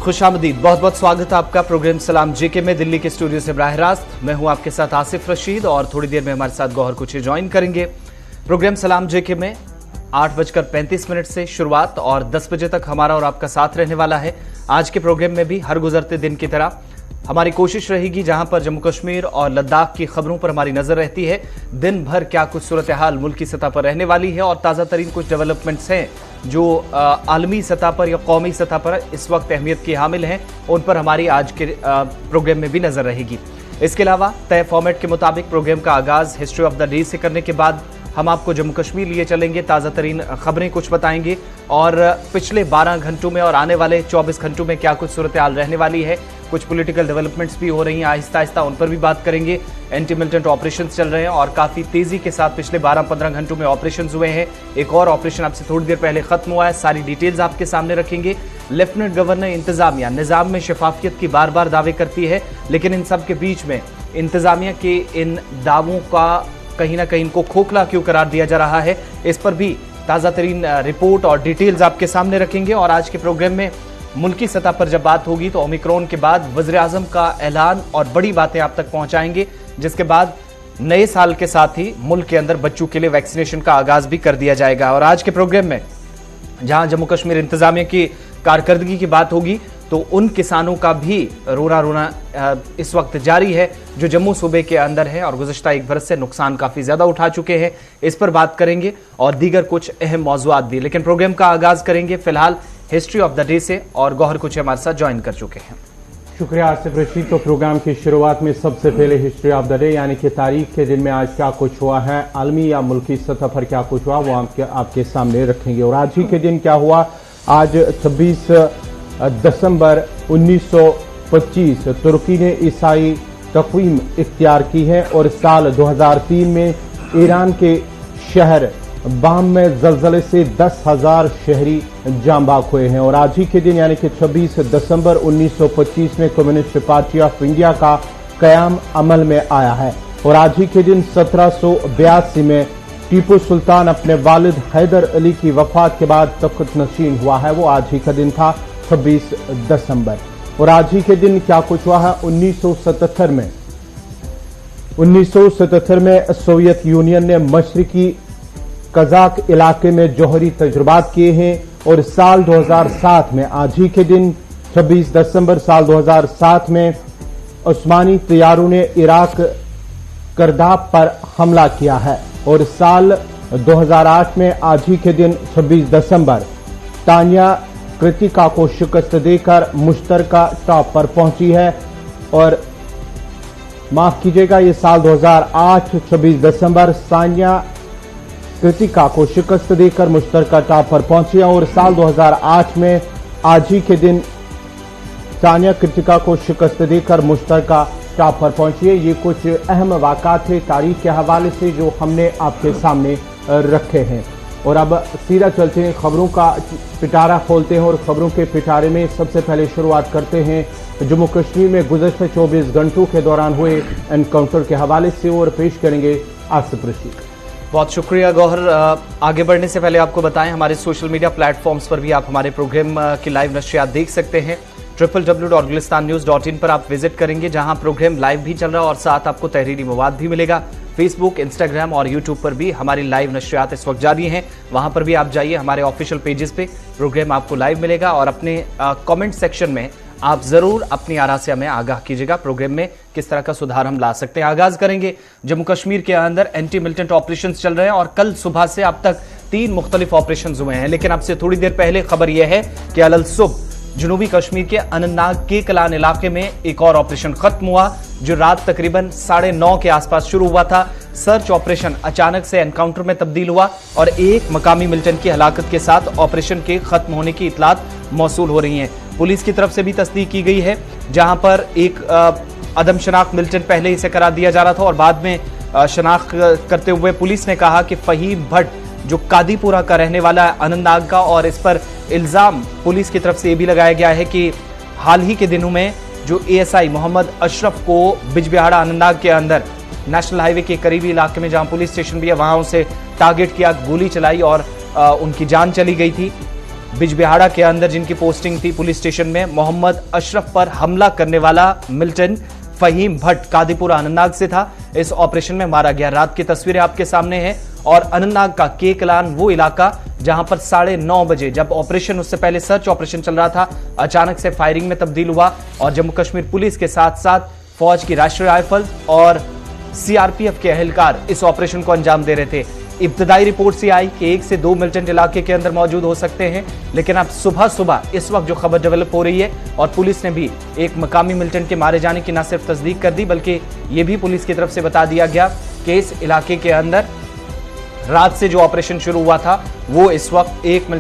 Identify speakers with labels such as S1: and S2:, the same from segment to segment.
S1: खुशामदीद, बहुत बहुत स्वागत है आपका प्रोग्राम सलाम जेके में दिल्ली के स्टूडियो से बराह रास्त। मैं हूं आपके साथ आसिफ रशीद और थोड़ी देर में हमारे साथ गौहर कुछ ज्वाइन करेंगे। प्रोग्राम सलाम जेके में 8:35 से शुरुआत और 10 बजे तक हमारा और आपका साथ रहने वाला है। आज के प्रोग्राम में भी हर गुजरते दिन की तरह हमारी कोशिश रहेगी, जहां पर जम्मू कश्मीर और लद्दाख की खबरों पर हमारी नजर रहती है, दिन भर क्या कुछ सूरत हाल मुल्क की सतह पर रहने वाली है और ताज़ा तरीन कुछ डेवलपमेंट्स हैं जो आलमी सतह पर या कौमी सतह पर इस वक्त अहमियत की हामिल हैं, उन पर हमारी आज के प्रोग्राम में भी नजर रहेगी। इसके अलावा तय फॉर्मेट के मुताबिक प्रोग्राम का आगाज हिस्ट्री ऑफ द डे से करने के बाद हम आपको जम्मू कश्मीर लिए चलेंगे, ताज़ा तरीन खबरें कुछ बताएंगे और पिछले 12 घंटों में और आने वाले 24 घंटों में क्या कुछ सूरत हाल रहने वाली है। कुछ पॉलिटिकल डेवलपमेंट्स भी हो रही हैं आहिस्ता आहिस्ता, उन पर भी बात करेंगे। एंटी मिलिटेंट ऑपरेशन चल रहे हैं और काफ़ी तेज़ी के साथ पिछले 12-15 घंटों में ऑपरेशन हुए हैं। एक और ऑपरेशन आपसे थोड़ी देर पहले खत्म हुआ है, सारी डिटेल्स आपके सामने रखेंगे। लेफ्टिनेंट गवर्नर इंतजामिया निज़ाम में शफाफियत की बार बार दावे करती है, लेकिन इन सब के बीच में इंतजामिया के इन दावों का कहीं ना कहीं इनको खोखला क्यों करार दिया जा रहा है, इस पर भी ताज़ा तरीन रिपोर्ट और डिटेल्स आपके सामने रखेंगे। और आज के प्रोग्राम में मुल्की सतह पर जब बात होगी तो ओमिक्रॉन के बाद वज़ीर आज़म का ऐलान और बड़ी बातें आप तक पहुंचाएंगे, जिसके बाद नए साल के साथ ही मुल्क के अंदर बच्चों के लिए वैक्सीनेशन का आगाज भी कर दिया जाएगा। और आज के प्रोग्राम में जहां जम्मू कश्मीर इंतजामिया की कारकर्दगी की बात होगी तो उन किसानों का भी रोना इस वक्त जारी है जो जम्मू सूबे के अंदर है और गुज़श्ता एक बरस से नुकसान काफ़ी ज़्यादा उठा चुके हैं। इस पर बात करेंगे और दीगर कुछ अहम मौज़ूआत भी। लेकिन प्रोग्राम का आगाज़ करेंगे फिलहाल हिस्ट्री ऑफ द डे से और गौहर कुछ हमारे साथ ज्वाइन कर चुके हैं।
S2: शुक्रिया आसिफ रशीद। तो प्रोग्राम की शुरुआत में सबसे पहले हिस्ट्री ऑफ द डे यानी कि तारीख के दिन में आज क्या कुछ हुआ है, आलमी या मुल्की सतह पर क्या कुछ हुआ, वो आपके सामने रखेंगे। और आज ही के दिन क्या हुआ, आज 26 दिसंबर 1925 तुर्की ने ईसाई तक़वीम इख्तियार की है और साल 2003 में ईरान के शहर बाम में जलजले से 10,000 शहरी जान बाग हुए हैं। और आज ही के दिन यानी कि 26 दिसंबर 1925 में कम्युनिस्ट पार्टी ऑफ इंडिया का कयाम अमल में आया है। और आज ही के दिन 1782 में टीपू सुल्तान अपने वालिद हैदर अली की वफात के बाद तख्त नशीन हुआ है, वो आज ही का दिन था 26 दिसंबर। और आज ही के दिन क्या कुछ हुआ है, 1977 में सोवियत यूनियन ने मशरकी कजाक इलाके में जौहरी तजुर्बात किए हैं। और साल 2007 में आज ही के दिन 26 दिसंबर साल 2007 में उस्मानी तैयारों ने इराक करदाब पर हमला किया है। और साल 2008 में आज ही के दिन 26 दिसंबर तानिया कृतिका को शिकस्त देकर मुश्तरका टॉप पर पहुंची है। और माफ कीजिएगा, ये साल 2008 26 दिसंबर सानिया कृतिका को शिकस्त देकर मुश्तरका टॉप पर पहुंची है। और साल 2008 में आज ही के दिन सानिया कृतिका को शिकस्त देकर मुश्तरका टॉप पर पहुंची है। ये कुछ अहम वाक़ात थे तारीख के हवाले से जो हमने आपके सामने रखे हैं। और अब सीधा चलते हैं, खबरों का पिटारा खोलते हैं और खबरों के पिटारे में सबसे पहले शुरुआत करते हैं जम्मू कश्मीर में गुज़श्ता 24 घंटों के दौरान हुए एनकाउंटर के हवाले से और पेश करेंगे आसिफ रशीद।
S1: बहुत शुक्रिया गौहर। आगे बढ़ने से पहले आपको बताएं हमारे सोशल मीडिया प्लेटफॉर्म्स पर भी आप हमारे प्रोग्राम की लाइव नशरियात देख सकते हैं। www.gulistannews.in पर आप विजिट करेंगे, जहां प्रोग्राम लाइव भी चल रहा है और साथ आपको तहरीरी मवाद भी मिलेगा। फेसबुक, इंस्टाग्राम और यूट्यूब पर भी हमारी लाइव नशरियात इस वक्त जारी हैं, वहां पर भी आप जाइए, हमारे ऑफिशियल पेजेस पे प्रोग्राम आपको लाइव मिलेगा। और अपने कमेंट सेक्शन में आप जरूर अपनी आरा से हमें आगाह कीजिएगा प्रोग्राम में किस तरह का सुधार हम ला सकते हैं। आगाज करेंगे, जम्मू कश्मीर के अंदर एंटी मिलिटेंट ऑपरेशन चल रहे हैं और कल सुबह से अब तक 3 मुख्तलिफ ऑपरेशन हुए हैं। लेकिन अब से थोड़ी देर पहले खबर यह है कि अलल सुबह जनूबी कश्मीर के अनंतनाग के कलान इलाके में एक और ऑपरेशन खत्म हुआ, जो रात तकरीबन 9:30 के आसपास शुरू हुआ था। सर्च ऑपरेशन अचानक से एनकाउंटर में तब्दील हुआ और एक मकामी मिलिटेंट की हलाकत के साथ ऑपरेशन के खत्म होने की इतलात मौसूल हो रही हैं। पुलिस की तरफ से भी तस्दीक की गई है, जहां पर एक अदमशनाख्त मिलिटेंट पहले इसे करार दिया जा रहा था और बाद में शनाख्त करते हुए पुलिस ने कहा कि फहीम भट्ट जो कादीपुरा का रहने वाला है अनंतनाग का, और इस पर इल्जाम पुलिस की तरफ से यह भी लगाया गया है कि हाल ही के दिनों में जो एएसआई मोहम्मद अशरफ को बिजबिहाड़ा अनंतनाग के अंदर नेशनल हाईवे के करीबी इलाके में जहां पुलिस स्टेशन भी है वहां उसे टारगेट किया, गोली चलाई और उनकी जान चली गई थी। बिजबिहाड़ा के अंदर जिनकी पोस्टिंग थी पुलिस स्टेशन में, मोहम्मद अशरफ पर हमला करने वाला मिल्टन फहीम भट्ट कादीपुरा अनंतनाग से था। इस ऑपरेशन में मारा गया। रात की तस्वीरें आपके सामने हैं और अनंतनाग का केकलान वो इलाका जहां पर 9:30 बजे, जब ऑपरेशन, उससे पहले सर्च ऑपरेशन चल रहा था, अचानक से फायरिंग में तब्दील हुआ और जम्मू कश्मीर पुलिस के साथ साथ फौज की राष्ट्रीय राइफल और सीआरपीएफ के एहलकार इस ऑपरेशन को अंजाम दे रहे थे। इब्तदाई रिपोर्ट से आई कि 1 से 2 मिलिटेंट इलाके के अंदर मौजूद हो सकते हैं, लेकिन अब सुबह इस वक्त जो खबर डेवलप हो रही है और पुलिस ने भी एक मकामी मिलिटेंट के मारे जाने की न सिर्फ तस्दीक कर दी, बल्कि यह भी पुलिस की तरफ से बता दिया गया कि इस इलाके के अंदर रात से जो ऑपरेशन शुरू हुआ था वो इस वक्त एक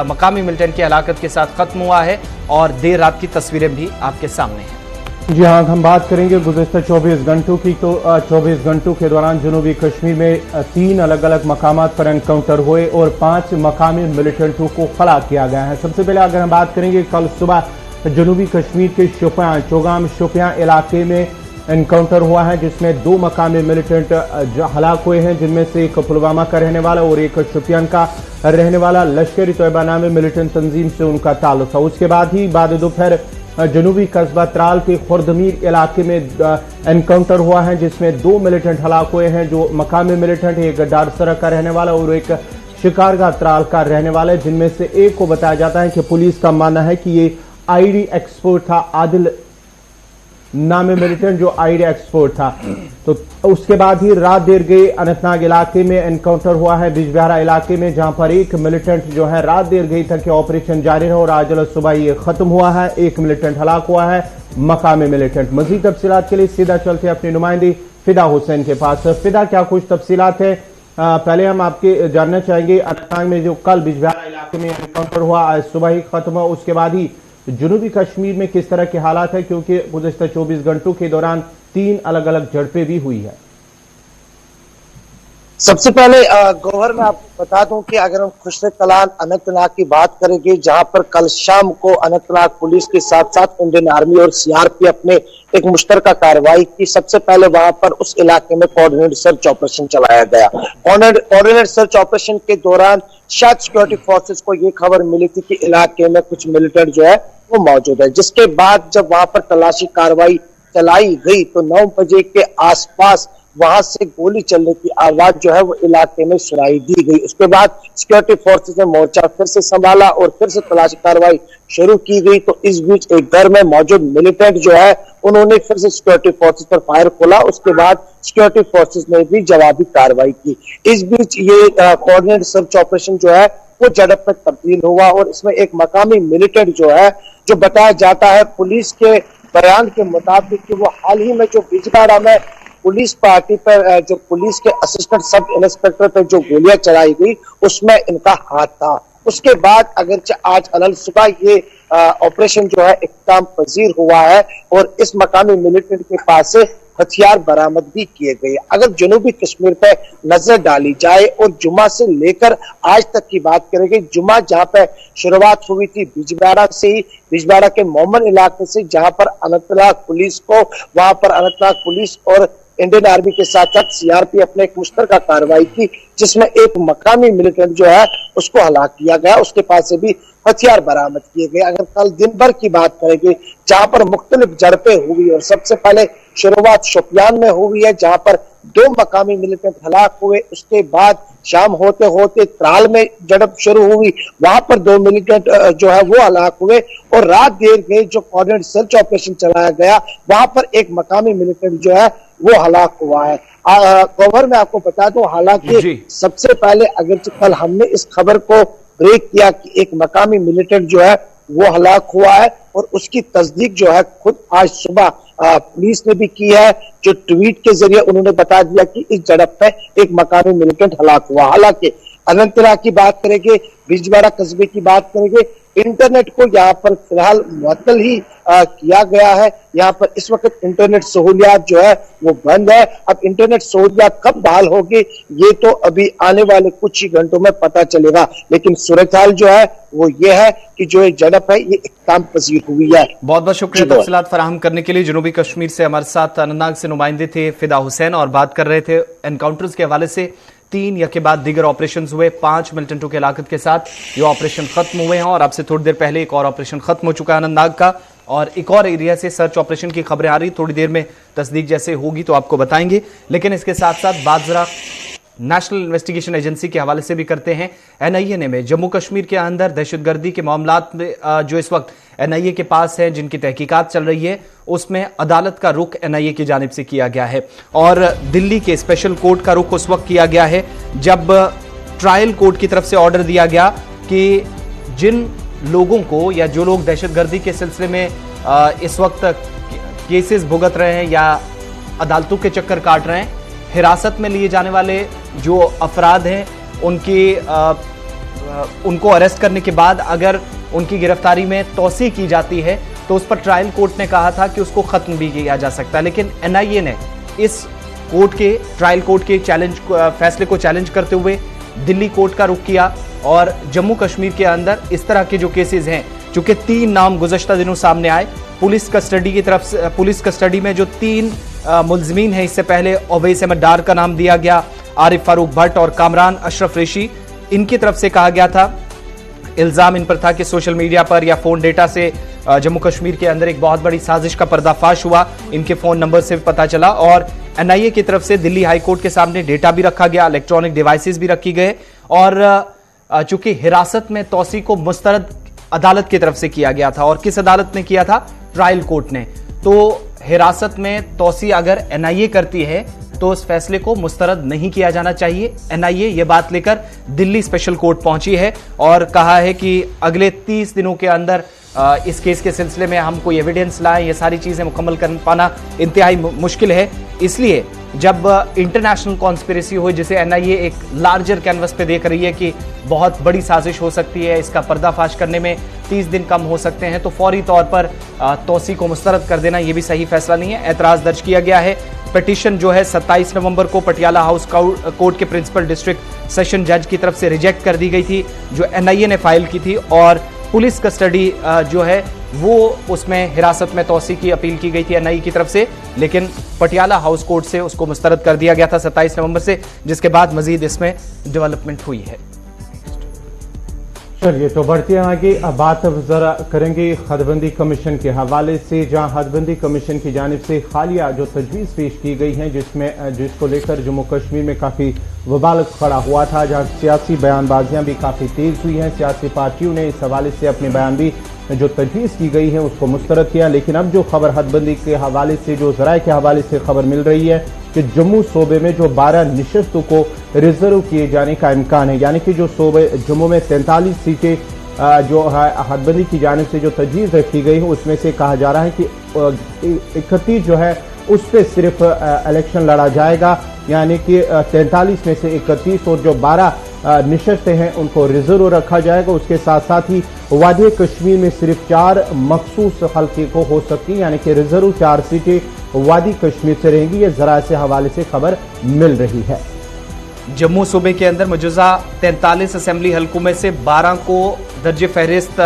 S1: मकामी मिलिटेंट के हलाकत के साथ खत्म हुआ है और देर रात की तस्वीरें भी आपके सामने हैं।
S2: जी हाँ, हम बात करेंगे गुज़िश्ता 24 घंटों की। तो 24 घंटों के दौरान जनूबी कश्मीर में 3 अलग अलग मकामात पर एनकाउंटर हुए और 5 मकामी मिलिटेंटों को खड़ा किया गया है। सबसे पहले अगर हम बात करेंगे, कल सुबह जनूबी कश्मीर के चौगाम शोपियां इलाके में एनकाउंटर हुआ है, जिसमें 2 मकामी मिलिटेंट हलाक हुए हैं, जिनमें से एक पुलवामा का रहने वाला और एक शोपियान का रहने वाला। लश्कर तैयबा नामी मिलिटेंट तंजीम से उनका ताल्लुक था। उसके बाद ही बाद दोपहर जनूबी कस्बा त्राल के खुर्दमीर इलाके में एनकाउंटर हुआ है, जिसमें 2 मिलिटेंट हलाक हुए हैं, जो मकामी मिलिटेंट, एक डारसरा का रहने वाला और एक शिकारगा त्राल का रहने वाला है, जिनमें से एक को बताया जाता है कि पुलिस का मानना है कि ये आईडी एक्सपोर्ट था, आदिल नामे मिलिटेंट जो आईडी एक्सपोर्ट था। तो उसके बाद ही रात देर गई अनंतनाग इलाके में एनकाउंटर हुआ है, बिजबिहाड़ा इलाके में, जहां पर एक मिलिटेंट जो है रात देर गई था कि ऑपरेशन जारी रहा और आज सुबह ये खत्म हुआ है। एक मिलिटेंट हलाक हुआ है, मकामी मिलिटेंट। मजीद तफसीलात के लिए सीधा चलते अपनी नुमाइंदी फिदा हुसैन के पास। फिदा, क्या कुछ तफसीलात है? पहले हम आपके जानना चाहेंगे, अनंतनाग में जो कल बिजबिहाड़ा इलाके में एनकाउंटर हुआ, आज सुबह ही खत्म हुआ, उसके बाद ही जनूबी कश्मीर में किस तरह के हालात है, क्योंकि गुज़िश्ता 24 घंटों के दौरान 3 अलग अलग झड़पें भी हुई है।
S3: सबसे पहले गौहर मैं आपको बता दूं कि अगर हम खुशरे कलान अनंतनाग की बात करेंगे, जहां पर कल शाम को अनंतनाग पुलिस के साथ साथ इंडियन आर्मी और सीआरपीएफ ने एक मुश्तरका कार्रवाई की। सबसे पहले वहां पर उस इलाके में कोऑर्डिनेटेड सर्च ऑपरेशन चलाया गया। कोऑर्डिनेटेड सर्च ऑपरेशन के दौरान शायद सिक्योरिटी फोर्सेस को ये खबर मिली थी कि इलाके में कुछ मिलिटेंट जो है वो मौजूद है, जिसके बाद जब वहां पर तलाशी कार्रवाई चलाई गई तो 9 बजे के आसपास वहां से गोली चलने की आवाज जो है वो इलाके में सुनाई दी गई। उसके बाद सिक्योरिटी फोर्सेस ने मोर्चा फिर से संभाला और फिर से तलाशी कार्रवाई शुरू की गई। तो इस बीच एक घर में मौजूद मिलिटेंट जो है उन्होंने फिर से सिक्योरिटी फोर्सेस पर फायर खोला। उसके बाद सिक्योरिटी फोर्सेस ने भी जवाबी कार्रवाई की। इस बीच ये कोऑर्डिनेटेड सर्च ऑपरेशन जो है वो झड़प में तब्दील हुआ और इसमें एक मकामी मिलिटेंट जो है, जो बताया जाता है पुलिस के बयान के मुताबिक कि वो हाल ही में जो बिजबिहाड़ा में पुलिस पार्टी पर जो पुलिस के असिस्टेंट सब इंस्पेक्टर पर जो गोलियां चलाई गई उसमें इनका हाथ था। उसके बाद अगरचे आज अलग सुबह ये ऑपरेशन जो है इख्तिताम पजीर हुआ है और इस मकामी मिलिटेंट के पास से हथियार बरामद भी किए गए। अगर जनूबी कश्मीर पे नजर डाली जाए और जुमा से लेकर आज तक की बात करेंगे, जुमा जहां पे शुरुआत हुई थी बिजबिहाड़ा से ही, बिजबिहाड़ा के मोमन इलाके से, जहां पर अनंतनाग पुलिस को, वहां पर अनंतनाग पुलिस और इंडियन आर्मी के साथ साथ सीआरपीएफ ने एक मुश्तरका कार्रवाई की, जिसमें एक मकामी मिलिटेंट जो है उसको हलाक किया गया। उसके पास से भी हथियार बरामद किए गए। अगर कल दिन भर की बात करेंगे, जहां पर मुख्तलिफ झड़पें हुई और सबसे पहले शुरुआत शोपियान में हुई है, जहां पर 2 मकामी मिलिटेंट हलाक हुए। उसके बाद शाम होते होते त्राल में झड़प शुरू हुई, वहां पर 2 मिलिटेंट जो है वो हलाक हुए और रात देर गई जो कोऑर्डिनेटेड सर्च ऑपरेशन चलाया गया वहां पर एक मकामी मिलिटेंट जो है वो हलाक हुआ है। गौहर मैं आपको बता दूं, हालांकि सबसे पहले अगर कल हमने इस खबर को ब्रेक किया कि एक मकामी मिलिटेंट जो है वो हलाक हुआ है और उसकी तस्दीक जो है खुद आज सुबह पुलिस ने भी की है, जो ट्वीट के जरिए उन्होंने बता दिया कि इस झड़प में एक मकामी मिलिटेंट हलाक हुआ। हालांकि अनंतनाग की बात करेंगे, बिजबिहाड़ा कस्बे की बात करेंगे, इंटरनेट को यहाँ पर फिलहाल मुअत्तल ही किया गया है। यहाँ पर इस वक्त इंटरनेट सहूलियात जो है वो बंद है। अब इंटरनेट सहूलियात कब बहाल होगी ये तो अभी आने वाले कुछ ही घंटों में पता चलेगा, लेकिन सूरत हाल जो है वो ये है कि जो एक झड़प है ये इख्तिताम पजीर हुई है।
S1: बहुत बहुत शुक्रिया तफसीलात फराहम करने के लिए। जनूबी कश्मीर से हमारे साथ अनंतनाग से नुमाइंदे थे फिदा हुसैन और बात कर रहे थे एनकाउंटर्स के हवाले से 3 या के बाद दीगर ऑपरेशन हुए 5 मिलिटेंटों की हलाकत के साथ ये ऑपरेशन खत्म हुए हैं। और अब से थोड़ी देर पहले एक और ऑपरेशन खत्म हो चुका है अनंतनाग का, और एक और एरिया से सर्च ऑपरेशन की खबरें आ रही, थोड़ी देर में तस्दीक जैसे होगी तो आपको बताएंगे। लेकिन इसके साथ साथ बात जरा नेशनल इन्वेस्टिगेशन एजेंसी के हवाले से भी करते हैं। एनआईए ने जम्मू कश्मीर के अंदर दहशतगर्दी के मामलात में जो इस वक्त एनआईए के पास है, जिनकी तहकीकात चल रही है, उसमें अदालत का रुख एनआईए की जानिब से किया गया है और दिल्ली के स्पेशल कोर्ट का रुख उस वक्त किया गया है जब ट्रायल कोर्ट की तरफ से ऑर्डर दिया गया कि जिन लोगों को या जो लोग दहशतगर्दी के सिलसिले में इस वक्त केसेस भुगत रहे हैं या अदालतों के चक्कर काट रहे हैं, हिरासत में लिए जाने वाले जो अफराद हैं उनको अरेस्ट करने के बाद अगर उनकी गिरफ्तारी में तौसी की जाती है तो उस पर ट्रायल कोर्ट ने कहा था कि उसको खत्म भी किया जा सकता है। लेकिन एनआईए ने इस ट्रायल कोर्ट के फैसले को चैलेंज करते हुए दिल्ली कोर्ट का रुख किया और जम्मू कश्मीर के अंदर इस तरह के जो केसेस हैं, चूंकि 3 नाम गुज़श्ता दिनों सामने आए, पुलिस कस्टडी में जो 3 मुल्ज़मीन हैं, इससे पहले ओवैस अहमद डार का नाम दिया गया, आरिफ फारूक भट्ट और कामरान अशरफ रेशी, इनकी तरफ से कहा गया था, इल्जाम इन पर था कि सोशल मीडिया पर या फोन डेटा से जम्मू कश्मीर के अंदर एक बहुत बड़ी साजिश का पर्दाफाश हुआ, इनके फोन नंबर से पता चला। और एनआईए की तरफ से दिल्ली हाई कोर्ट के सामने डेटा भी रखा गया, इलेक्ट्रॉनिक डिवाइसेस भी रखी गए और चूंकि हिरासत में तौसी को मुस्तरद अदालत की तरफ से किया गया था, और किस अदालत ने किया था? ट्रायल कोर्ट ने। तो हिरासत में तौसी अगर एनआईए करती है तो उस फैसले को मुस्तरद नहीं किया जाना चाहिए। एनआईए ये बात लेकर दिल्ली स्पेशल कोर्ट पहुंची है और कहा है कि अगले 30 दिनों के अंदर इस केस के सिलसिले में हम कोई एविडेंस लाएं, ये सारी चीजें मुकम्मल कर पाना इंतहाई मुश्किल है। इसलिए जब इंटरनेशनल कॉन्स्पिरेसी हो, जिसे एनआईए एक लार्जर कैनवस पे देख रही है कि बहुत बड़ी साजिश हो सकती है, इसका पर्दाफाश करने में 30 दिन कम हो सकते हैं, तो फौरी तौर पर तौसी को मुस्तरद कर देना ये भी सही फैसला नहीं है। एतराज दर्ज किया गया है। पिटीशन जो है 27 नवंबर को पटियाला हाउस कोर्ट के प्रिंसिपल डिस्ट्रिक्ट सेशन जज की तरफ से रिजेक्ट कर दी गई थी, जो एनआईए ने फाइल की थी, और पुलिस कस्टडी जो है वो उसमें हिरासत में तौसी की अपील की गई थी एनआईए की तरफ से, लेकिन पटियाला हाउस कोर्ट से उसको मुस्तरद कर दिया गया था 27 नवंबर से, जिसके बाद मजीद इसमें डेवलपमेंट हुई है।
S2: चलिए तो बढ़ते हैं आगे। अब बात जरा करेंगे हदबंदी कमीशन के हवाले से, जहां हदबंदी कमीशन की जानिब से हालिया जो तजवीज़ पेश की गई है जिसको लेकर जम्मू कश्मीर में काफ़ी वबाल खड़ा हुआ था, जहां सियासी बयानबाजियां भी काफ़ी तेज़ हुई हैं। सियासी पार्टियों ने इस हवाले से अपने बयान भी जो तजवीज़ की गई है उसको मुस्तरद किया। लेकिन अब जो खबर हदबंदी के हवाले से, जो ज़राए के हवाले से खबर मिल रही है कि जम्मू सूबे में जो 12 नशस्तों को रिजर्व किए जाने का इम्कान है, यानी कि जो सूबे जम्मू में 43 सीटें जो है हदबंदी की जानिब से जो तजवीज़ रखी गई है, उसमें से कहा जा रहा है कि 31 जो है उस पर सिर्फ इलेक्शन लड़ा जाएगा, यानी कि 43 में से 31 और जो 12 नशस्तें हैं उनको रिजर्व रखा जाएगा। उसके साथ साथ ही वादी कश्मीर में सिर्फ 4 मखसूस हल्के को हो सकती है, यानी कि रिजर्व 4 सीटें वादी कश्मीर से रहेंगी। ये जरा से हवाले से खबर मिल रही है।
S1: जम्मू सूबे के अंदर मौजूदा 43 असेंबली हल्कों में से 12 को दर्जे फहरिस्त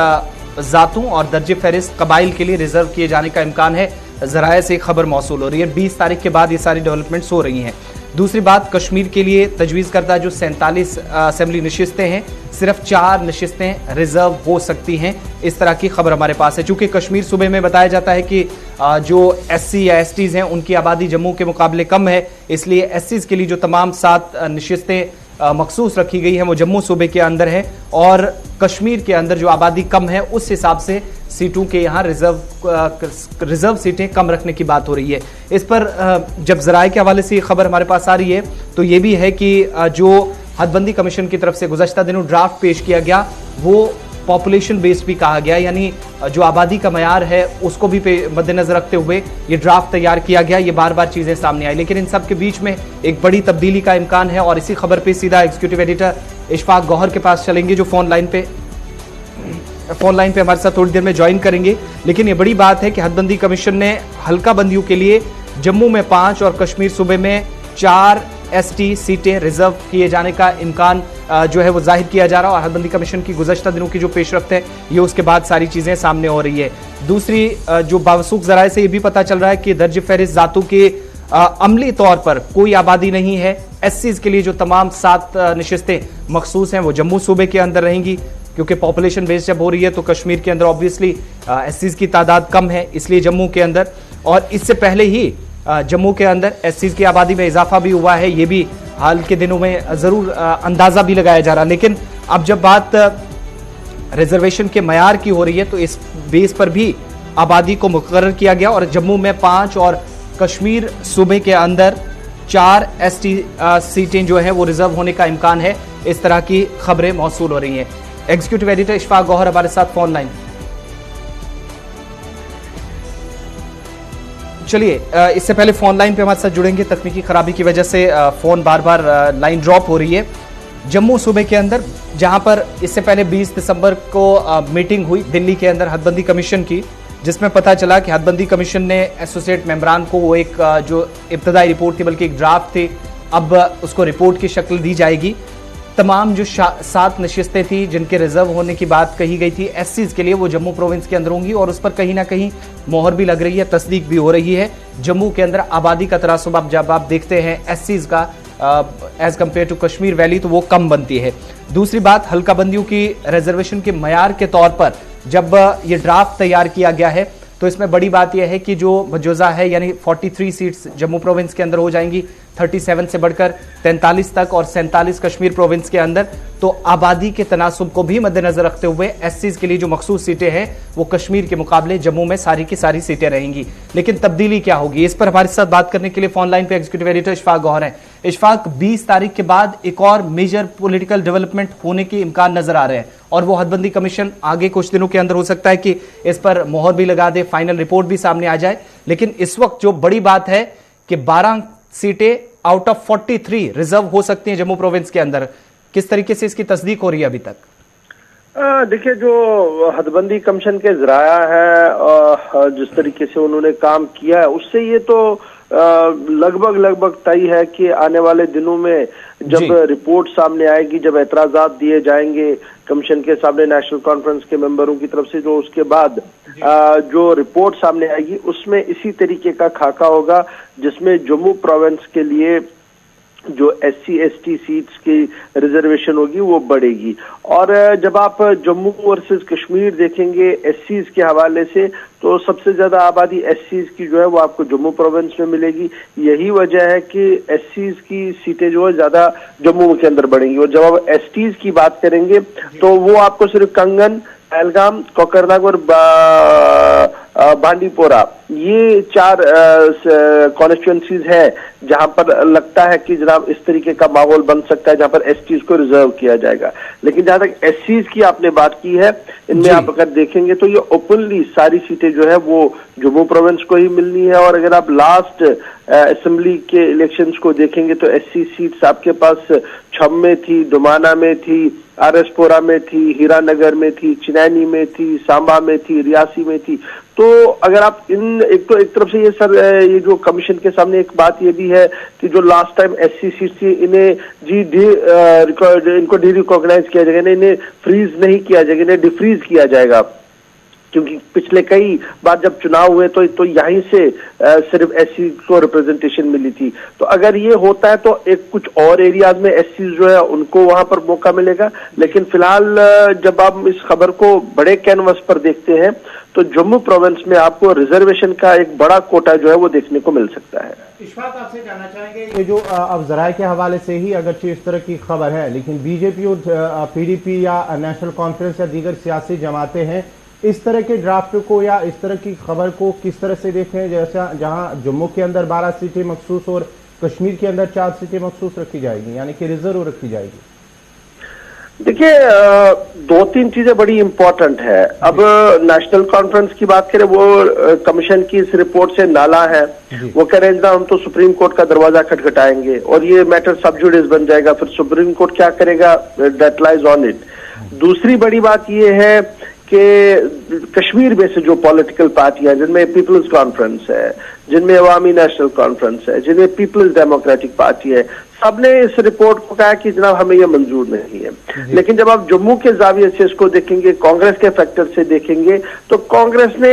S1: जातों और दर्जे फहरिस्त कबाइल के लिए रिजर्व किए जाने का इम्कान है। जराए से खबर मौसूल हो रही है। 20 तारीख के बाद ये सारी डेवलपमेंट्स हो रही हैं। दूसरी बात, कश्मीर के लिए तजवीज़ करता जो 47 असेंबली नशिस्तें हैं, सिर्फ 4 नशिस्तें रिजर्व हो सकती हैं। इस तरह की खबर हमारे पास है। चूंकि कश्मीर सूबे में बताया जाता है कि जो एससी या एसटीज़ हैं उनकी आबादी जम्मू के मुकाबले कम है, इसलिए एससीज़ के लिए जो तमाम 7 नशिस्तें मखसूस रखी गई हैं वो जम्मू सूबे के अंदर है, और कश्मीर के अंदर जो आबादी कम है उस हिसाब से सीटों के यहाँ रिजर्व सीटें कम रखने की बात हो रही है। इस पर जब ज़राए के हवाले से ये खबर हमारे पास आ रही है तो ये भी है कि जो हदबंदी कमीशन की तरफ से गुज़श्ता दिनों ड्राफ्ट पेश किया गया वो पॉपुलेशन बेस्ड भी कहा गया, यानी जो आबादी का मयार है उसको भी मद्देनजर रखते हुए ये ड्राफ्ट तैयार किया गया। ये बार बार चीजें सामने आई, लेकिन इन सब के बीच में एक बड़ी तब्दीली का इम्कान है, और इसी खबर पे सीधा एग्जीक्यूटिव एडिटर इशफाक गौहर के पास चलेंगे, जो फोन लाइन पे हमारे साथ थोड़ी देर में ज्वाइन करेंगे। लेकिन ये बड़ी बात है कि हदबंदी कमीशन ने हल्का बंदियों के लिए जम्मू में 5 और कश्मीर सूबे में 4 एसटी सीटें रिजर्व किए जाने का इम्कान जो है वो जाहिर किया जा रहा है, और हदबंदी कमीशन की गुज़श्ता दिनों की जो पेशरफ्त है ये उसके बाद सारी चीज़ें सामने हो रही है। दूसरी जो बावसूख ज़राए से ये भी पता चल रहा है कि दर्ज फहरिस्त ज़ातों के अमली तौर पर कोई आबादी नहीं है। एससीज के लिए जो तमाम 7 नशिस्तें मखसूस हैं वो जम्मू सूबे के अंदर रहेंगी, क्योंकि पॉपुलेशन बेस जब हो रही है तो कश्मीर के अंदर ऑब्वियसली एससीज की तादाद कम है, इसलिए जम्मू के अंदर। और इससे पहले ही जम्मू के अंदर एससीज की आबादी में इजाफा भी हुआ है, ये भी हाल के दिनों में जरूर अंदाजा भी लगाया जा रहा। लेकिन अब जब बात रिजर्वेशन के मयार की हो रही है तो इस बेस पर भी आबादी को मुकर्रर किया गया और जम्मू में 5 और कश्मीर सूबे के अंदर 4 एसटी सीटें जो है वो रिजर्व होने का इम्कान है। इस तरह की खबरें मौसूल हो रही हैं। एग्जीक्यूटिव एडिटर इशफाक गौहर हमारे साथ फोन लाइन। चलिए, इससे पहले फोन लाइन पे हमारे साथ जुड़ेंगे, तकनीकी खराबी की वजह से फोन बार बार लाइन ड्रॉप हो रही है। जम्मू सूबे के अंदर जहां पर इससे पहले 20 दिसंबर को मीटिंग हुई दिल्ली के अंदर हदबंदी कमीशन की, जिसमें पता चला कि हदबंदी कमीशन ने एसोसिएट मेंबरान को वो एक जो इब्तदाई रिपोर्ट थी बल्कि एक ड्राफ्ट थी, अब उसको रिपोर्ट की शक्ल दी जाएगी। तमाम जो 7 नशिस्तें थी जिनके रिजर्व होने की बात कही गई थी एससीज के लिए, वो जम्मू प्रोविंस के अंदर होंगी और उस पर कहीं ना कहीं मोहर भी लग रही है, तस्दीक भी हो रही है। जम्मू के अंदर आबादी का तनासुब अब जब आप देखते हैं एससीज का as compare to Kashmir valley तो वो कम बनती है। दूसरी बात, हल्का बंदियों की रिजर्वेशन के मयार के तौर पर जब ये ड्राफ्ट तैयार किया गया है तो इसमें बड़ी बात यह है कि जो मजूजा है यानी 43 सीट्स जम्मू प्रोविंस के अंदर हो जाएंगी, 37 से बढ़कर 43 तक और 47 कश्मीर प्रोविंस के अंदर। तो आबादी के तनासुब को भी मद्देनजर रखते हुए एससीज के लिए जो मखसूस सीटें हैं वो कश्मीर के मुकाबले जम्मू में सारी की सारी सीटें रहेंगी। लेकिन तब्दीली क्या होगी, इस पर हमारे साथ बात करने के लिए फोन लाइन पे एग्जीक्यूटिव एडिटर इशफाक गौहर हैं। इशफाक, 20 तारीख के बाद एक और मेजर पॉलिटिकल डेवलपमेंट होने के इम्कान नजर आ रहे हैं और वो हदबंदी कमीशन आगे कुछ दिनों के अंदर हो सकता है कि इस पर मोहर भी लगा दे, फाइनल रिपोर्ट भी सामने आ जाए। लेकिन इस वक्त जो बड़ी बात है कि 12 सीटें आउट ऑफ 43 रिजर्व हो सकती हैं जम्मू प्रोविंस के अंदर। किस तरीके से इसकी तस्दीक हो रही है अभी तक?
S4: देखिए, जो हदबंदी कमीशन के जराया है, जिस तरीके से उन्होंने काम किया है, उससे ये तो लगभग तय है कि आने वाले दिनों में जब रिपोर्ट सामने आएगी, जब एतराजात दिए जाएंगे कमीशन के सामने नेशनल कॉन्फ्रेंस के मेंबरों की तरफ से, जो उसके बाद जो रिपोर्ट सामने आएगी उसमें इसी तरीके का खाका होगा जिसमें जम्मू प्रोविंस के लिए जो एससी एसटी सीट्स की रिजर्वेशन होगी वो बढ़ेगी। और जब आप जम्मू वर्सेस कश्मीर देखेंगे एससीज के हवाले से, तो सबसे ज्यादा आबादी एससीज की जो है वो आपको जम्मू प्रोविंस में मिलेगी। यही वजह है कि एससीज की सीटें जो है ज्यादा जम्मू के अंदर बढ़ेंगी। और जब आप एसटीज की बात करेंगे तो वो आपको सिर्फ कंगन, पहलगाम, कोकरनाग और बांडीपोरा, ये 4 कॉन्स्टिट्यूएंसीज है जहां पर लगता है कि जनाब इस तरीके का माहौल बन सकता है जहां पर एसटीज को रिजर्व किया जाएगा। लेकिन जहां तक एससीज की आपने बात की है, इनमें आप अगर देखेंगे तो ये ओपनली सारी सीटें जो है वो जम्मू प्रोविंस को ही मिलनी है। और अगर आप लास्ट असेंबली के इलेक्शंस को देखेंगे तो एससी सीट्स आपके पास छम में थी, दुमाना में थी, आरएसपुरा में थी, हीरानगर में थी, चिनैनी में थी, सांबा में थी, रियासी में थी। तो अगर आप एक तरफ से ये जो कमीशन के सामने एक बात ये भी है कि जो लास्ट टाइम एससी सीट थी इन्हें इनको डी रिकॉग्नाइज किया जाएगा, इन्हें फ्रीज नहीं किया जाएगा, इन्हें डिफ्रीज किया जाएगा, क्योंकि पिछले कई बार जब चुनाव हुए तो यहीं से सिर्फ एससी को रिप्रेजेंटेशन मिली थी। तो अगर ये होता है तो एक कुछ और एरियाज में एससी जो है उनको वहां पर मौका मिलेगा। लेकिन फिलहाल जब आप इस खबर को बड़े कैनवस पर देखते हैं तो जम्मू प्रोविंस में आपको रिजर्वेशन का एक बड़ा कोटा जो है वो देखने को मिल सकता है।
S2: इशफाक, आपसे जानना चाहेंगे, ये जो अब जराये के हवाले से ही अगरचे इस तरह की खबर है, लेकिन बीजेपी और पीडीपी या नेशनल कॉन्फ्रेंस या दीगर सियासी जमातें हैं, इस तरह के ड्राफ्ट को या इस तरह की खबर को किस तरह से देखें, जैसा जहां जम्मू के अंदर 12 सीटें मखसूस और कश्मीर के अंदर 4 सीटें मखसूस रखी जाएगी, यानी कि रिजर्व रखी जाएगी?
S4: देखिए, 2-3 चीजें बड़ी इंपॉर्टेंट है। अब नेशनल कॉन्फ्रेंस की बात करें, वो कमीशन की इस रिपोर्ट से नाला है, वो कह रहे हैं हम तो सुप्रीम कोर्ट का दरवाजा खटखटाएंगे और ये मैटर सब जुडिस बन जाएगा। फिर सुप्रीम कोर्ट क्या करेगा, दैट लाइज ऑन इट। दूसरी बड़ी बात ये है कि कश्मीर में से जो पॉलिटिकल पार्टियां, जिनमें पीपल्स कॉन्फ्रेंस है, जिनमें अवामी नेशनल कॉन्फ्रेंस है, जिनमें पीपल्स डेमोक्रेटिक पार्टी है, सबने इस रिपोर्ट को कहा कि जनाब हमें ये मंजूर नहीं है। लेकिन जब आप जम्मू के जाविये से इसको देखेंगे, कांग्रेस के फैक्टर से देखेंगे, तो कांग्रेस ने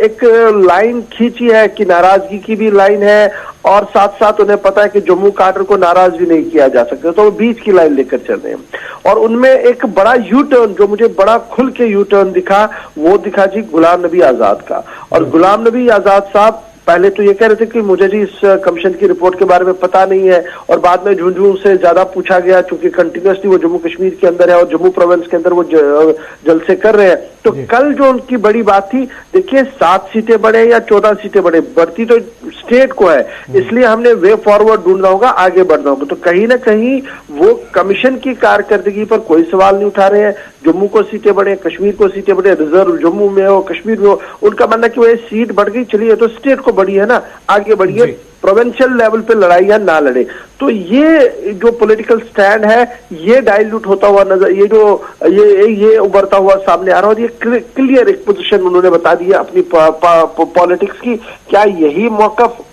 S4: एक लाइन खींची है कि नाराजगी की भी लाइन है और साथ साथ उन्हें पता है कि जम्मू काडर को नाराज भी नहीं किया जा सकता, तो वो बीच की लाइन लेकर चल रहे हैं। और उनमें एक बड़ा यू टर्न, जो मुझे बड़ा खुल के यू टर्न दिखा, वो दिखा जी गुलाम नबी आजाद का। और गुलाम नबी आजाद साहब पहले तो ये कह रहे थे कि मुझे जी इस कमीशन की रिपोर्ट के बारे में पता नहीं है, और बाद में झुंझुनू से ज्यादा पूछा गया, चूंकि कंटिन्यूसली वो जम्मू कश्मीर के अंदर है और जम्मू प्रोविंस के अंदर वो जलसे कर रहे हैं। तो कल जो उनकी बड़ी बात थी, देखिए 7 सीटें बढ़े या 14 सीटें बढ़े, बढ़ती तो स्टेट को है, इसलिए हमने वे फॉरवर्ड ढूंढना होगा, आगे बढ़ना होगा। तो कहीं ना कहीं वो कमीशन की कारकर्दगी पर कोई सवाल नहीं उठा रहे हैं। जम्मू को सीटें बढ़े, कश्मीर को सीटें बढ़े, रिजर्व जम्मू में हो, कश्मीर में हो, उनका मानना कि वो सीट बढ़ गई, चलिए तो स्टेट को बढ़ी है ना, आगे बढ़िए, प्रोविंशियल लेवल पे लड़ाई या ना लड़े। तो ये जो पॉलिटिकल स्टैंड है, ये डाइल्यूट होता हुआ नजर, ये जो ये उभरता हुआ सामने आ रहा है, और ये क्लियर एक पोजीशन उन्होंने बता दी है अपनी पॉलिटिक्स की। क्या यही मौकफ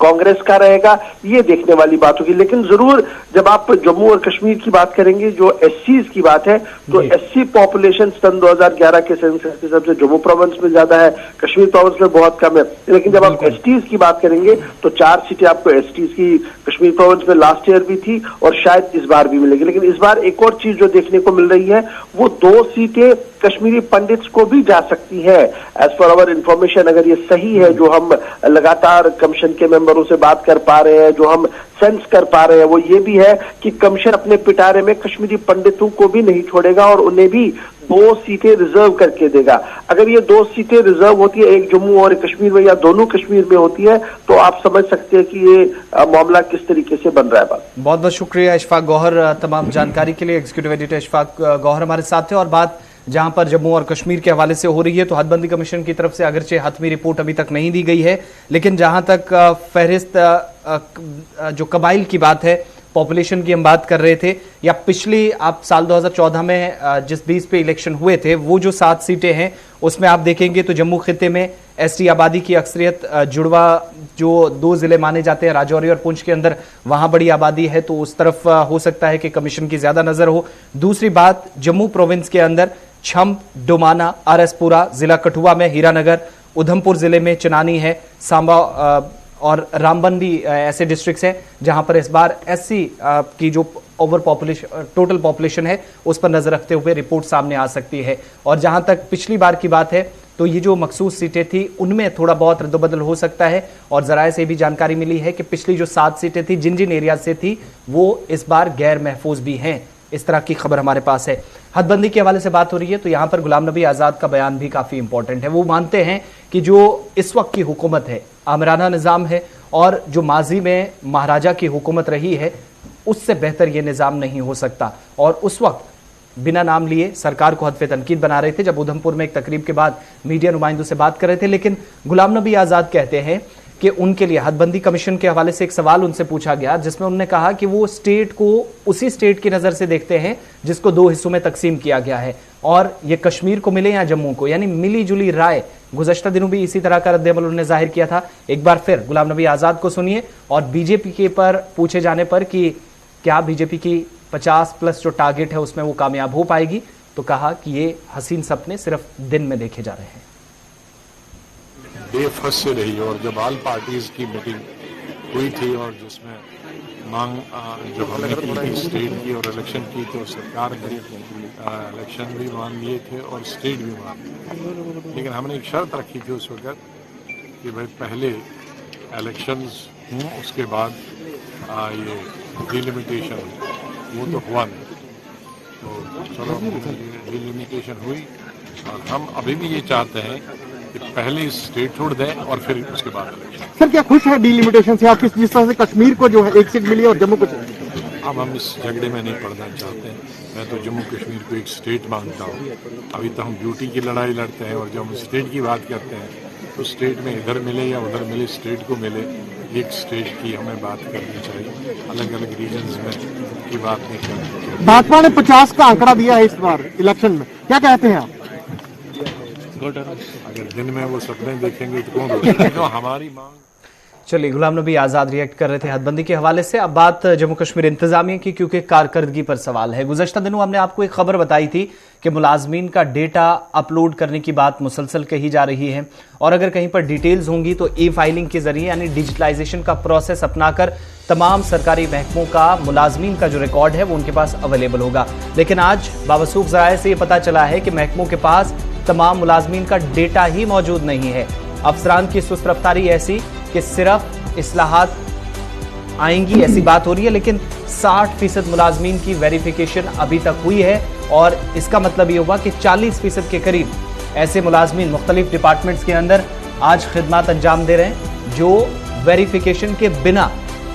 S4: कांग्रेस का रहेगा, ये देखने वाली बात होगी। लेकिन जरूर जब आप जम्मू और कश्मीर की बात करेंगे, जो एससीज की बात है, तो एससी पॉपुलेशन सन 2011 के सेंसस के हिसाब से जम्मू प्रोविंस में ज्यादा है, कश्मीर प्रोविंस में बहुत कम है। लेकिन जब आप एसटीज की बात करेंगे तो 4 सीटें आपको एसटीज की कश्मीर प्रोविंस में लास्ट ईयर भी थी और शायद इस बार भी मिलेगी। लेकिन इस बार एक और चीज जो देखने को मिल रही है, वो 2 सीटें कश्मीरी पंडित्स को भी जा सकती है। एज पर अवर इंफॉर्मेशन, अगर ये सही है, जो हम लगातार कमीशन के मेंबरों से बात कर पा रहे हैं, जो हम सेंस कर पा रहे हैं, वो ये भी है कि कमीशन अपने पिटारे में कश्मीरी पंडितों को भी नहीं छोड़ेगा और उन्हें भी 2 सीटें रिजर्व करके देगा। अगर ये 2 सीटें रिजर्व होती है, एक जम्मू और एक कश्मीर में, या दोनों कश्मीर में होती है, तो आप समझ सकते हैं कि ये मामला किस तरीके से बन रहा है।
S1: बहुत बहुत शुक्रिया इशफाक गौहर तमाम जानकारी के लिए। एग्जीक्यूटिव एडिटर इशफाक गौहर हमारे साथ थे। और बात जहां पर जम्मू और कश्मीर के हवाले से हो रही है, तो हदबंदी कमीशन की तरफ से अगरचे हतमी रिपोर्ट अभी तक नहीं दी गई है, लेकिन जहां तक फहरिस्त जो कबाइल की बात है, पॉपुलेशन की हम बात कर रहे थे, या पिछली आप साल 2014 में जिस 20 पे इलेक्शन हुए थे, वो जो 7 सीटें हैं उसमें आप देखेंगे तो जम्मू खित्ते में एसटी आबादी की अक्सरियत, जुड़वा जो 2 जिले माने जाते हैं राजौरी और पुंछ के अंदर, वहां बड़ी आबादी है, तो उस तरफ हो सकता है कि कमीशन की ज्यादा नजर हो। दूसरी बात, जम्मू प्रोविंस के अंदर छम्प, डोमाना, आरएसपुरा, जिला कठुआ में हीरानगर, उधमपुर जिले में चिनानी है, सांबा और रामबन भी ऐसे डिस्ट्रिक्ट्स हैं जहां पर इस बार एससी की जो ओवर पॉपुलेशन, टोटल पॉपुलेशन है, उस पर नजर रखते हुए रिपोर्ट सामने आ सकती है। और जहां तक पिछली बार की बात है, तो ये जो मखसूस सीटें थी उनमें थोड़ा बहुत रद्दबदल हो सकता है। और जराये से भी जानकारी मिली है कि पिछली जो 7 सीटें थी, जिन जिन एरिया से थी, वो इस बार गैर महफूज भी हैं, इस तरह की खबर हमारे पास है। हदबंदी के हवाले से बात हो रही है, तो यहां पर गुलाम नबी आजाद का बयान भी काफी इंपॉर्टेंट है। वो मानते हैं कि जो इस वक्त की हुकूमत है, आमराना निज़ाम है, और जो माजी में महाराजा की हुकूमत रही है, उससे बेहतर ये निज़ाम नहीं हो सकता। और उस वक्त बिना नाम लिए सरकार को हदफ तनकीद बना रहे थे, जब उधमपुर में एक तकरीब के बाद मीडिया नुमाइंदों से बात कर रहे थे। लेकिन गुलाम नबी आजाद कहते हैं कि उनके लिए हदबंदी कमीशन के हवाले से एक सवाल उनसे पूछा गया, जिसमें उन्होंने कहा कि वो स्टेट को उसी स्टेट की नजर से देखते हैं जिसको 2 हिस्सों में तकसीम किया गया है, और ये कश्मीर को मिले या जम्मू को, यानी मिली जुली राय। गुज़श्ता दिनों भी इसी तरह का रद्द-ए-अमल उन्होंने जाहिर किया था। एक बार फिर गुलाम नबी आजाद को सुनिए। और बीजेपी के पर पूछे जाने पर कि क्या बीजेपी की 50+ जो टारगेट है उसमें वो कामयाब हो पाएगी, तो कहा कि ये हसीन सपने सिर्फ दिन में देखे जा रहे हैं।
S5: बेफस से रही, और जब ऑल पार्टीज की मीटिंग हुई थी और जिसमें मांग जो हमने की थी स्टेट की और इलेक्शन की, तो सरकार ने इलेक्शन भी मान लिए थे और स्टेट भी मान लिए। लेकिन हमने एक शर्त रखी थी उस वक्त कि भाई पहले इलेक्शंस हों, उसके बाद ये डिलिमिटेशन, वो तो हुआ नहीं। तो चलो डिलिमिटेशन हुई, और हम अभी भी ये चाहते हैं कि पहले स्टेट छोड़ दें और फिर उसके बाद इलेक्शन।
S6: सर, क्या खुश है डिलिमिटेशन से आप, जिस तरह से कश्मीर को जो है 1 सीट मिली और जम्मू को?
S5: अब हम इस झगड़े में नहीं पड़ना चाहते हैं। मैं तो जम्मू कश्मीर को एक स्टेट मानता हूँ। अभी तो हम ड्यूटी की लड़ाई लड़ते हैं, और जब हम स्टेट की बात करते हैं तो स्टेट में इधर मिले या उधर मिले, स्टेट को मिले, एक स्टेट की हमें बात करनी चाहिए। अलग अलग रीजन्स में की बात नहीं करनी चाहिए।
S6: भाजपा ने 50 का आंकड़ा दिया है इस बार इलेक्शन में, क्या कहते हैं आप?
S5: अगर दिन में वो सपने देखेंगे तो कौन? हमारी मांग
S1: चलिए, गुलाम नबी आज़ाद रिएक्ट कर रहे थे हदबंदी के हवाले से। अब बात जम्मू कश्मीर इंतजामिया की, क्योंकि कारकर्दगी पर सवाल है। गुज़श्ता दिनों हमने आपको एक खबर बताई थी कि मुलाजमीन का डेटा अपलोड करने की बात मुसलसल कही जा रही है, और अगर कहीं पर डिटेल्स होंगी तो ई फाइलिंग के जरिए यानी डिजिटलाइजेशन का प्रोसेस अपनाकर तमाम सरकारी महकमों का मुलाजमीन का जो रिकॉर्ड है वो उनके पास अवेलेबल होगा। लेकिन आज बावसूख ज़राए से ये पता चला है कि महकमों के पास तमाम मुलाजमीन का डेटा ही मौजूद नहीं है। अफसरान की सुस्त रफ्तारी ऐसी कि सिर्फ इस्लाहात आएंगी ऐसी बात हो रही है, लेकिन 60% मुलाजमीन की वेरिफिकेशन अभी तक हुई है, और इसका मतलब ये हुआ कि 40% के करीब ऐसे मुलाजमीन मुख्तलिफ डिपार्टमेंट्स के अंदर आज खिदमत अंजाम दे रहे हैं जो वेरिफिकेशन के बिना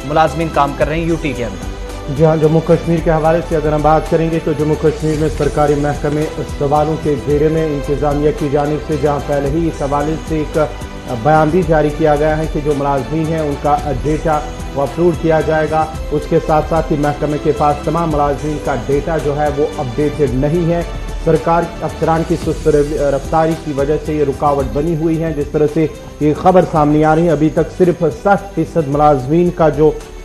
S1: मुलाजमीन काम कर रहे हैं यूटी के अंदर।
S2: जी हाँ, जम्मू कश्मीर के हवाले से अगर हम बात करेंगे तो जम्मू कश्मीर में सरकारी महकमे सवालों के घेरे में इंतजामिया की जानिब से, जहाँ पहले ही इस हवाले से एक बयान भी जारी किया गया है कि जो मुलाजमीन हैं उनका डेटा वो अपलोड किया जाएगा। उसके साथ साथ ही महकमे के पास तमाम मुलाजमीन का डेटा जो है वो अपडेटेड नहीं है। सरकार अफसरान की सुस्त रफ्तारी की वजह से ये रुकावट बनी हुई है। जिस तरह से ये खबर सामने आ रही है, अभी तक सिर्फ 60%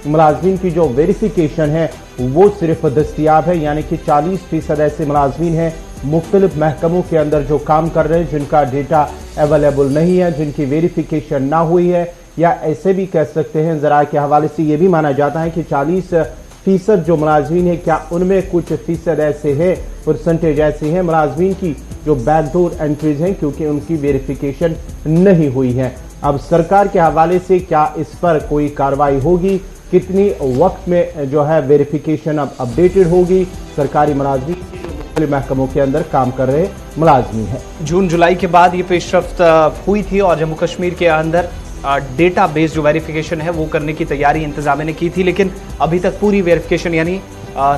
S2: मुलाजमीन की जो वेरिफिकेशन है वो सिर्फ दस्तियाब है, यानी कि 40% ऐसे मुलाजमीन हैं मुख्तलिफ महकमों के अंदर जो काम कर रहे हैं जिनका डेटा अवेलेबल नहीं है, जिनकी वेरिफिकेशन ना हुई है, या ऐसे भी कह सकते हैं ज़राए के हवाले से ये भी माना जाता है कि 40% जो मुलाजमीन है, क्या उनमें कुछ फीसद ऐसे है, परसेंटेज ऐसे हैं मुलाजमीन की जो बैकडोर एंट्रीज हैं क्योंकि उनकी वेरिफिकेशन नहीं हुई है। अब सरकार के हवाले से क्या इस पर कोई कार्रवाई होगी, कितनी वक्त में जो है वेरिफिकेशन अब अपडेटेड होगी, सरकारी मुलाजमीन महकमों के अंदर काम कर रहे मुलाजमीन है।
S1: जून जुलाई के बाद ये पेशरफ्त हुई थी और जम्मू कश्मीर के अंदर डेटा बेस जो वेरिफिकेशन है वो करने की तैयारी इंतजामिया ने की थी, लेकिन अभी तक पूरी वेरिफिकेशन यानी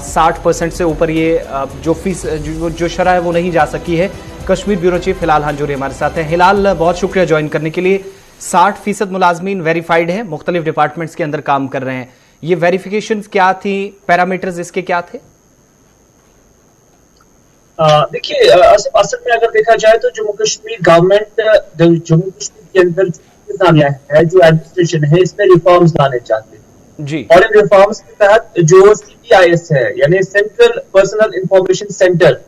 S1: 60% से ऊपर ये जो शरह है वो नहीं जा सकी है। कश्मीर ब्यूरो चीफ हिलाल हांजूरी हमारे साथ हैं। हिलाल, बहुत शुक्रिया ज्वाइन करने के लिए। 60% मुलाजमीन वेरीफाइड है, मुख्तलिफ डिपार्टमेंट्स के अंदर काम कर रहे हैं। ये वेरिफिकेशन क्या थी, पैरामीटर्स इसके क्या थे?
S7: देखिए, असल में अगर देखा जाए तो जम्मू कश्मीर गवर्नमेंट जम्मू कश्मीर के अंदर इंतजामिया है, जो एडमिनिस्ट्रेशन है, इसमें रिफॉर्म्स लाने चाहते हैं
S1: जी। और
S7: इन रिफॉर्म्स के तहत जो CPIS है यानी सेंट्रल पर्सनल इंफॉर्मेशन सेंटर,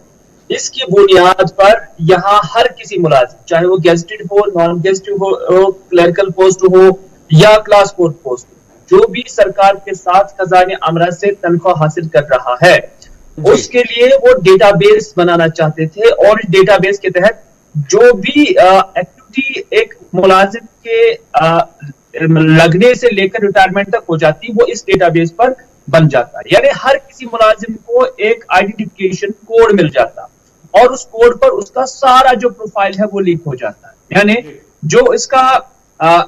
S7: इसकी बुनियाद पर यहाँ हर किसी मुलाजिम, चाहे वो गेस्टेड हो, नॉन गेस्टेड हो, क्लर्कल पोस्ट हो या क्लास 4 पोस्ट, जो भी सरकार के साथ खजाने अमरा से तनख्वाह हासिल कर रहा है, उसके लिए वो डेटाबेस बनाना चाहते थे। और डेटाबेस के तहत जो भी एक्टिविटी एक मुलाजिम के लगने से लेकर रिटायरमेंट तक हो जाती, वो इस डेटाबेस पर बन जाता है। यानी हर किसी मुलाजिम को एक आइडेंटिफिकेशन कोड मिल जाता, और उस कोड पर उसका सारा जो प्रोफाइल है वो लीक हो जाता है। यानी जो इसका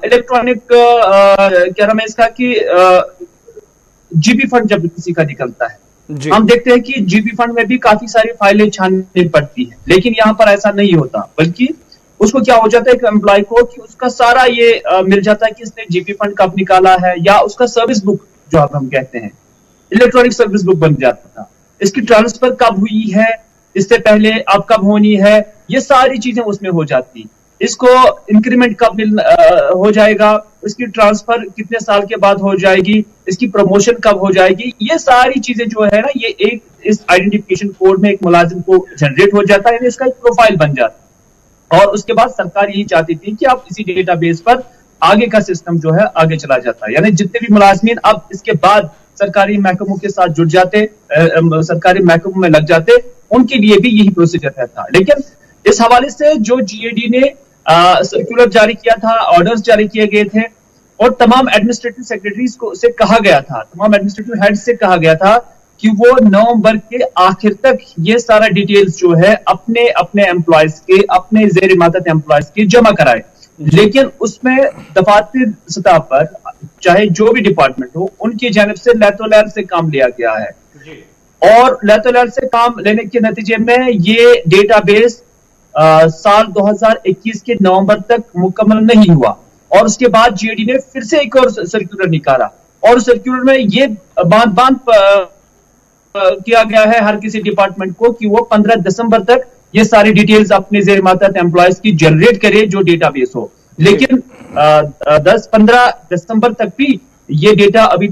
S7: इलेक्ट्रॉनिक क्या नाम है इसका कि जीबी फंड जब किसी का निकलता है, हम देखते हैं कि जीबी फंड में भी काफी सारी फाइलें छाननी पड़ती है, लेकिन यहाँ पर ऐसा नहीं होता, बल्कि उसको क्या हो जाता है एक एम्प्लॉय को कि उसका सारा ये मिल जाता है कि इसने जीबी फंड कब निकाला है, या उसका सर्विस बुक जो हम कहते हैं, इलेक्ट्रॉनिक सर्विस बुक बन जाता था, इसकी ट्रांसफर कब हुई है, इससे पहले अब कब होनी है, ये सारी चीजें उसमें हो जाती। इसको इंक्रीमेंट कब हो जाएगा, इसकी ट्रांसफर कितने साल के बाद हो जाएगी, इसकी प्रमोशन कब हो जाएगी, ये सारी चीजें जो है ना, ये एक इस आइडेंटिफिकेशन कोड में एक मुलाजिम को जनरेट हो जाता है, इसका एक प्रोफाइल बन जाता है। और उसके बाद सरकार यही चाहती थी कि अब इसी डेटाबेस पर आगे का सिस्टम जो है आगे चला जाता है, यानी जितने भी मुलाजमीन अब इसके बाद सरकारी महकमों के साथ जुड़ जाते, सरकारी महकमों में लग जाते, उनके लिए भी यही प्रोसीजर था। लेकिन इस हवाले से जो GAD ने सर्कुलर जारी किया था, ऑर्डर्स जारी किए गए थे, और तमाम एडमिनिस्ट्रेटिव सेक्रेटरीज को से कहा गया था, तमाम एडमिनिस्ट्रेटिव हेड से कहा गया था कि वो नवंबर के आखिर तक ये सारा डिटेल्स जो है अपने अपने एम्प्लॉयज के, अपने जेर इमारत एम्प्लॉयज के जमा कराए। लेकिन उसमें दफातर सतह पर चाहे जो भी डिपार्टमेंट हो, उनकी जानिब से लैतोलैल से काम लिया गया है, और लैतोलैल से काम लेने के नतीजे में ये डेटाबेस साल 2021 के नवंबर तक मुकम्मल नहीं हुआ। और उसके बाद GAD ने फिर से एक और सर्कुलर निकाला, और सर्कुलर में ये बांध किया गया है हर किसी डिपार्टमेंट को कि वो 15 दिसंबर तक ये सारी डिटेल्स अपने जेर मातहत एम्प्लॉयज की जनरेट करे जो डेटाबेस हो। लेकिन 10-15 दिसंबर तक भी ये डेटा अभी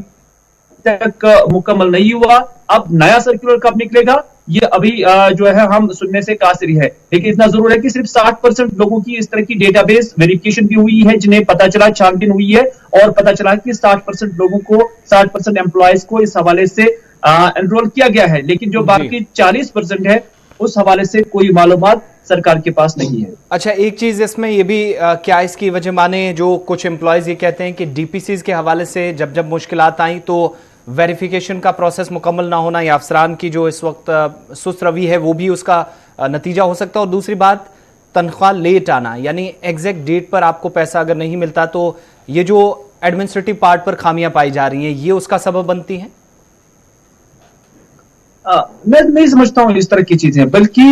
S7: तक मुकम्मल नहीं हुआ। अब नया सर्कुलर कब निकलेगा ये अभी जो है हम सुनने से कासिर है, लेकिन इतना जरूर है कि सिर्फ 60% लोगों की इस तरह की डेटाबेस वेरिफिकेशन भी हुई है, जिन्हें पता चला, छानबीन हुई है और पता चला कि 60% लोगों को, 60% एम्प्लॉयज को इस हवाले से एनरोल किया गया है, लेकिन जो बाकी 40% है उस हवाले से कोई मालूमात सरकार के पास नहीं है।
S1: अच्छा, एक चीज इसमें ये भी क्या इसकी वजह माने, जो कुछ एम्प्लॉयज ये कहते हैं कि डीपीसीज के हवाले से जब जब मुश्किलात आई तो वेरिफिकेशन का प्रोसेस मुकम्मल ना होना या अफसरान की जो इस वक्त सुस्त रवि है वो भी उसका नतीजा हो सकता है। और दूसरी बात, तनख्वाह लेट आना, यानी एग्जैक्ट डेट पर आपको पैसा अगर नहीं मिलता तो ये जो एडमिनिस्ट्रेटिव पार्ट पर खामियां पाई जा रही हैं, ये उसका सबब बनती हैं।
S7: मैं नहीं समझता हूं इस तरह की चीजें, बल्कि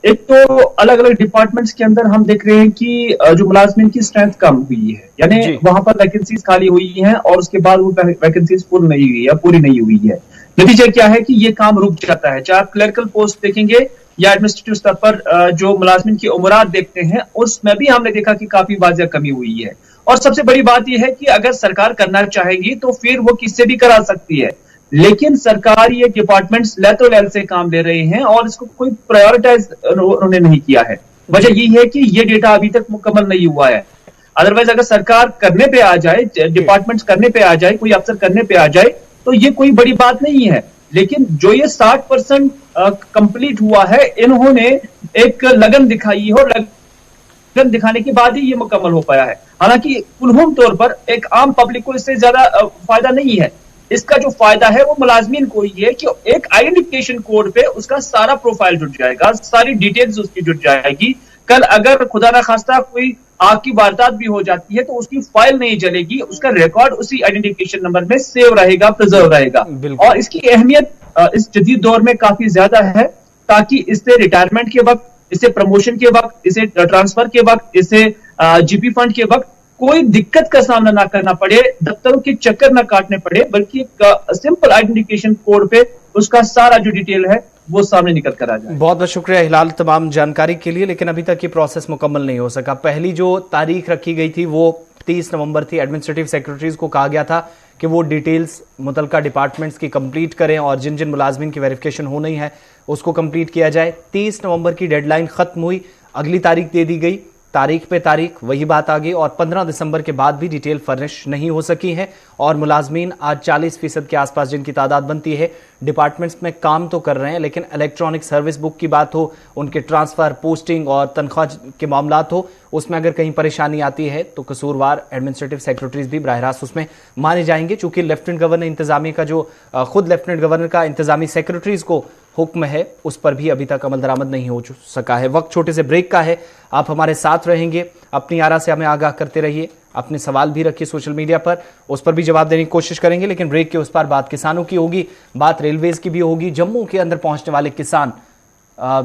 S7: एक तो अलग अलग डिपार्टमेंट्स के अंदर हम देख रहे हैं कि जो मुलाजमिन की स्ट्रेंथ कम हुई है, यानी वहां पर वैकेंसीज खाली हुई हैं और उसके बाद वो वैकेंसीज फुल नहीं हुई है, पूरी नहीं हुई है। नतीजा क्या है कि ये काम रुक जाता है। चाहे आप क्लर्कल पोस्ट देखेंगे या एडमिनिस्ट्रेटिव स्तर पर जो मुलाजमिन की उमरात देखते हैं, उसमें भी हमने देखा कि काफी वाज़ेह कमी हुई है। और सबसे बड़ी बात यह है कि अगर सरकार करना चाहेगी तो फिर वो किससे भी करा सकती है, लेकिन सरकार ये डिपार्टमेंट्स लैतो लैल से काम ले रहे हैं और इसको कोई प्रायोरिटाइज उन्होंने नहीं किया है। वजह यही है कि ये डेटा अभी तक मुकम्मल नहीं हुआ है। अदरवाइज अगर सरकार करने पे आ जाए, डिपार्टमेंट्स करने पे आ जाए, कोई अफसर करने पे आ जाए तो ये कोई बड़ी बात नहीं है। लेकिन जो ये 60% कंप्लीट हुआ है, इन्होंने एक लगन दिखाई है और लगन दिखाने के बाद ही ये मुकम्मल हो पाया है। हालांकि कुलहुम तौर पर एक आम पब्लिक को इससे ज्यादा फायदा नहीं है। इसका जो फायदा है वो मुलाजमीन को ही है कि एक आइडेंटिफिकेशन कोड पे उसका सारा प्रोफाइल जुड़ जाएगा, सारी डिटेल्स उसकी जुड़ जाएगी। कल अगर खुदा ना खास्ता कोई आग की वारदात भी हो जाती है तो उसकी फाइल नहीं जलेगी, उसका रिकॉर्ड उसी आइडेंटिफिकेशन नंबर में सेव रहेगा, प्रिजर्व रहेगा। और इसकी अहमियत इस जदीद दौर में काफी ज्यादा है, ताकि इससे रिटायरमेंट के वक्त, इसे प्रमोशन के वक्त, इसे ट्रांसफर के वक्त, इसे जीपी फंड के वक्त कोई दिक्कत का सामना ना करना पड़े, दफ्तरों के चक्कर ना काटने पड़े, बल्कि एक सिंपल आइडेंटिफिकेशन कोड पे उसका सारा जो डिटेल है वो सामने निकल कर आ जाए।
S1: बहुत बहुत शुक्रिया हिलाल तमाम जानकारी के लिए, लेकिन अभी तक ये प्रोसेस मुकम्मल नहीं हो सका। पहली जो तारीख रखी गई थी वो 30 नवंबर थी। एडमिनिस्ट्रेटिव सेक्रेटरीज को कहा गया था कि वो डिटेल्स मुतलका डिपार्टमेंट्स की कंप्लीट करें और जिन जिन मुलाजमिन की वेरिफिकेशन होनी है उसको कंप्लीट किया जाए। 30 नवंबर की डेडलाइन खत्म हुई, अगली तारीख दे दी गई, तारीख पे तारीख वही बात आ गई और 15 दिसंबर के बाद भी डिटेल फर्निश नहीं हो सकी है। और मुलाजमीन आज 40% के आसपास जिनकी तादाद बनती है डिपार्टमेंट्स में काम तो कर रहे हैं, लेकिन इलेक्ट्रॉनिक सर्विस बुक की बात हो, उनके ट्रांसफर, पोस्टिंग और तनख्वाह के मामलात हो, उसमें अगर कहीं परेशानी आती है तो कसूरवार एडमिनिस्ट्रेटिव सेक्रेटरीज भी बराह रास्त उसमें माने जाएंगे। चूंकि लेफ्टिनेंट गवर्नर इंतजामिया का जो खुद लेफ्टिनेंट गवर्नर का इंतजामी सेक्रेटरीज को हुक्म है उस पर भी अभी तक अमल दरामद नहीं हो सका है। वक्त छोटे से ब्रेक का है, आप हमारे साथ रहेंगे, अपनी आरा से हमें आगाह करते रहिए, अपने सवाल भी रखिए सोशल मीडिया पर, उस पर भी जवाब देने की कोशिश करेंगे। लेकिन ब्रेक के उस पार बात किसानों की होगी, बात रेलवेज की भी होगी। जम्मू के अंदर पहुंचने वाले किसान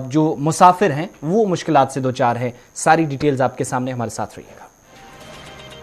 S1: जो मुसाफिर हैं वो मुश्किलात से दो चार हैं। सारी डिटेल्स आपके सामने, हमारे साथ रहिएगा।